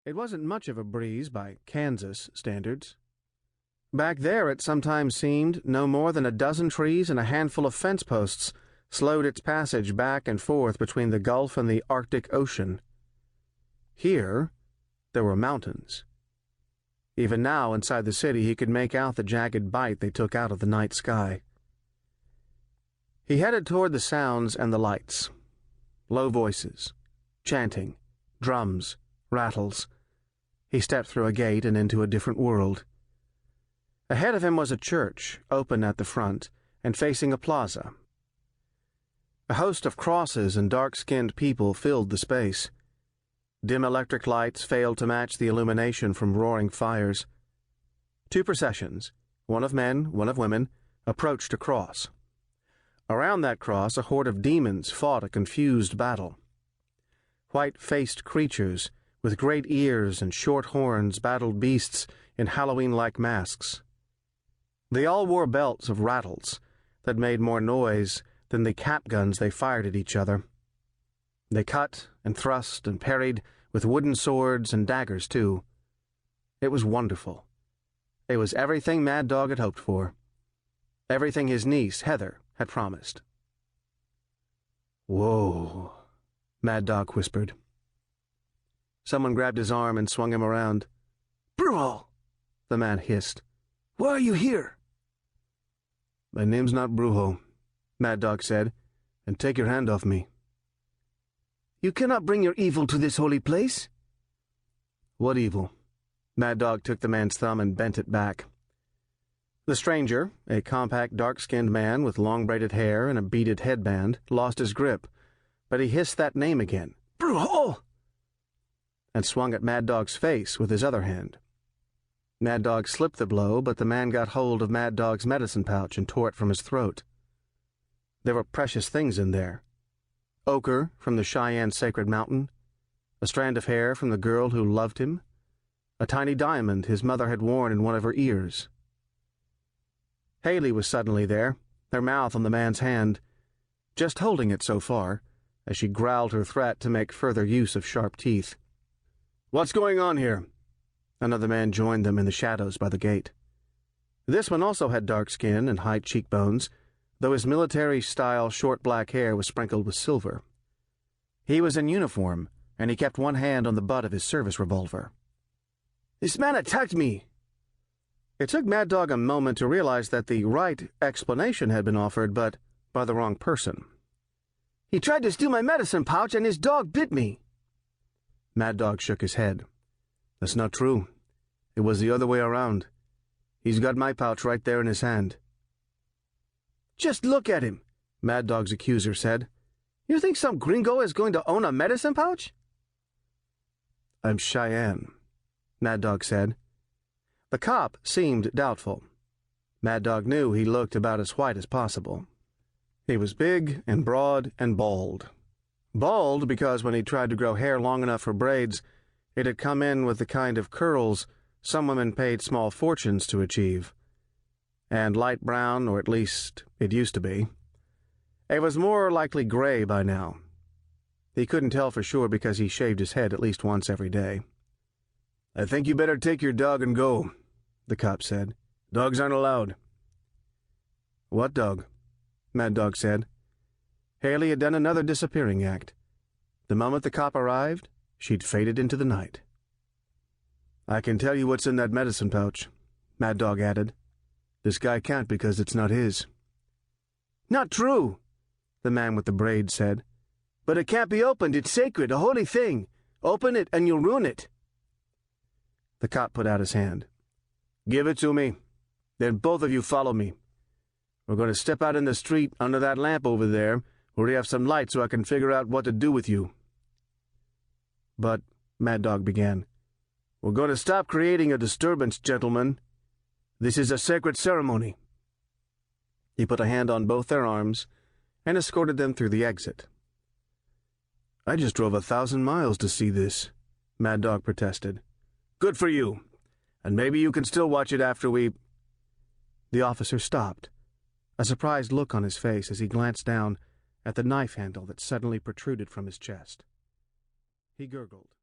It wasn't much of a breeze by Kansas standards. Back there it sometimes seemed no more than a dozen trees and a handful of fence posts slowed its passage back and forth between the Gulf and the Arctic Ocean. Here, there were mountains. Even now, inside the city, he could make out the jagged bite they took out of the night sky. He headed toward the sounds and the lights. Low voices, chanting, drums, rattles. He stepped through a gate and into a different world. Ahead of him was a church, open at the front, and facing a plaza. A host of crosses and dark-skinned people filled the space. Dim electric lights failed to match the illumination from roaring fires. 2 processions, one of men, one of women, approached a cross. Around that cross, a horde of demons fought a confused battle. White-faced creatures with great ears and short horns battled beasts in Halloween-like masks. They all wore belts of rattles that made more noise than the cap guns they fired at each other. They cut and thrust and parried with wooden swords and daggers, too. It was wonderful. It was everything Mad Dog had hoped for. Everything his niece, Heather, had promised. "Whoa," Mad Dog whispered. Someone grabbed his arm and swung him around. "Brujo," the man hissed. "Why are you here?" "My name's not Brujo," Mad Dog said, "and take your hand off me." "You cannot bring your evil to this holy place." "What evil?" Mad Dog took the man's thumb and bent it back. The stranger, a compact, dark-skinned man with long braided hair and a beaded headband, lost his grip, but he hissed that name again, "Brujo!" and swung at Mad Dog's face with his other hand. Mad Dog slipped the blow, but the man got hold of Mad Dog's medicine pouch and tore it from his throat. There were precious things in there. Ochre from the Cheyenne sacred mountain, a strand of hair from the girl who loved him, a tiny diamond his mother had worn in one of her ears. Haley was suddenly there, her mouth on the man's hand, just holding it so far, as she growled her threat to make further use of sharp teeth. "What's going on here?" Another man joined them in the shadows by the gate. This one also had dark skin and high cheekbones, though his military-style short black hair was sprinkled with silver. He was in uniform, and he kept one hand on the butt of his service revolver. "This man attacked me!" It took Mad Dog a moment to realize that the right explanation had been offered, but by the wrong person. "He tried to steal my medicine pouch, and his dog bit me." Mad Dog shook his head. "That's not true. It was the other way around. He's got my pouch right there in his hand." "Just look at him," Mad Dog's accuser said. "You think some gringo is going to own a medicine pouch?" "I'm Cheyenne," Mad Dog said. The cop seemed doubtful. Mad Dog knew he looked about as white as possible. He was big and broad and bald. Bald because when he tried to grow hair long enough for braids, it had come in with the kind of curls some women paid small fortunes to achieve. And light brown, or at least it used to be. It was more likely gray by now. He couldn't tell for sure because he shaved his head at least once every day. "I think you better take your dog and go," the cop said. "Dogs aren't allowed." "What dog?" Mad Dog said. Haley had done another disappearing act. The moment the cop arrived, she'd faded into the night. "I can tell you what's in that medicine pouch," Mad Dog added. "This guy can't because it's not his." "Not true," the man with the braid said. "But it can't be opened. It's sacred, a holy thing. Open it and you'll ruin it." The cop put out his hand. "Give it to me. Then both of you follow me. We're going to step out in the street under that lamp over there, where we have some light so I can figure out what to do with you." "But," Mad Dog began. "We're going to stop creating a disturbance, gentlemen. This is a sacred ceremony." He put a hand on both their arms and escorted them through the exit. "I just drove 1,000 miles to see this," Mad Dog protested. "Good for you. And maybe you can still watch it after we—" The officer stopped, a surprised look on his face as he glanced down at the knife handle that suddenly protruded from his chest. He gurgled.